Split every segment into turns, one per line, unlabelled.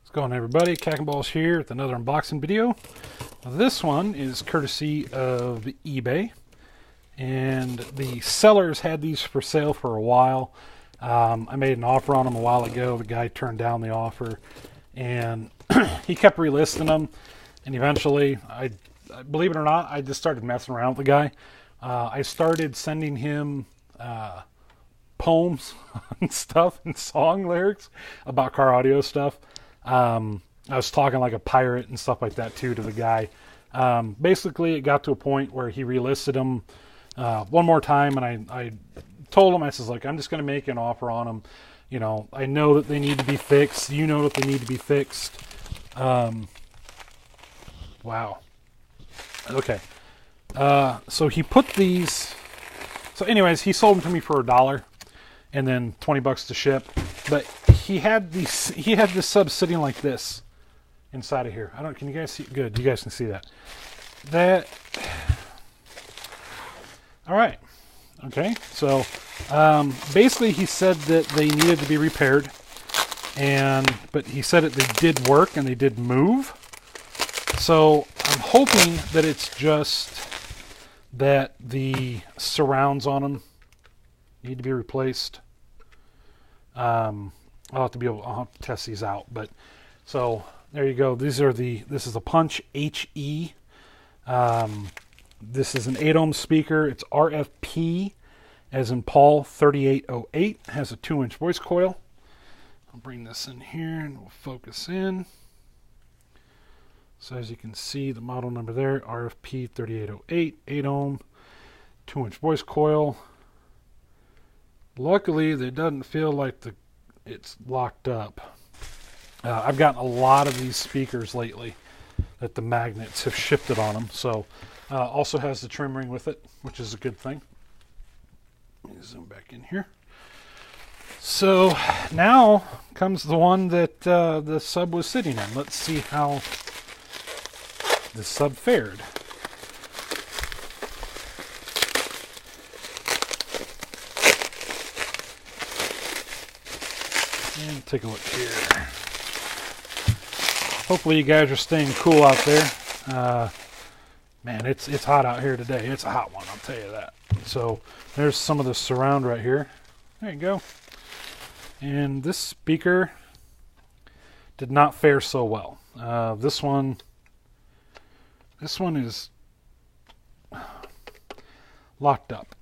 What's going on, everybody? Cack and Balls here with another unboxing video. This one is courtesy of eBay, and the sellers had these for sale for a while. I made an offer on them a while ago. The guy turned down the offer, and he kept relisting them. And eventually, I believe it or not, I just started messing around with the guy. I started sending him poems and stuff and song lyrics about car audio stuff. I was talking like a pirate and stuff like that too to the guy. Basically, it got to a point where he relisted them one more time, and I told him, I says, like, I'm just going to make an offer on them. You know, I know that they need to be fixed. You know that they need to be fixed. Wow. Okay. So he put these. So, anyways, he sold them to me for $1, and then $20 to ship. But he had these. He had this sub sitting like this inside of here. Can you guys see? Good. You guys can see that. All right. Okay. So basically, he said that they needed to be repaired, but he said that they did work and they did move. So I'm hoping that it's just that the surrounds on them need to be replaced. I'll have to test these out, but so there you go. This is a Punch HE. This is an 8 ohm speaker. It's RFP, as in Paul 3808. It has a 2-inch voice coil. I'll bring this in here and we'll focus in. So as you can see, the model number there, RFP 3808, 8 ohm, 2-inch voice coil. Luckily, it doesn't feel like it's locked up. I've gotten a lot of these speakers lately that the magnets have shifted on them. So also has the trim ring with it, which is a good thing. Let me zoom back in here. So now comes the one that the sub was sitting in. Let's see how the sub fared. And take a look here. Hopefully you guys are staying cool out there. Man, it's hot out here today. It's a hot one, I'll tell you that. So there's some of the surround right here. There you go. And this speaker did not fare so well. This one is locked up.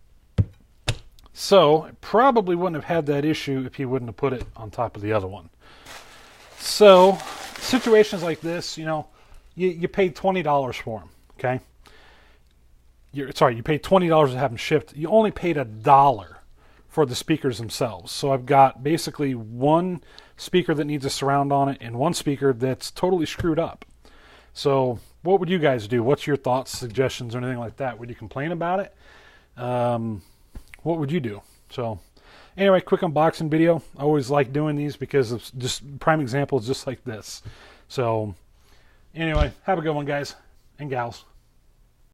So it probably wouldn't have had that issue if he wouldn't have put it on top of the other one. So situations like this, you know, you paid $20 for them, okay? You paid $20 to have them shipped. You only paid $1 for the speakers themselves. So I've got basically one speaker that needs a surround on it and one speaker that's totally screwed up. So what would you guys do? What's your thoughts, suggestions, or anything like that? Would you complain about it? What would you do? So anyway, quick unboxing video. I always like doing these because it's just prime examples just like this. So anyway, have a good one, guys and gals.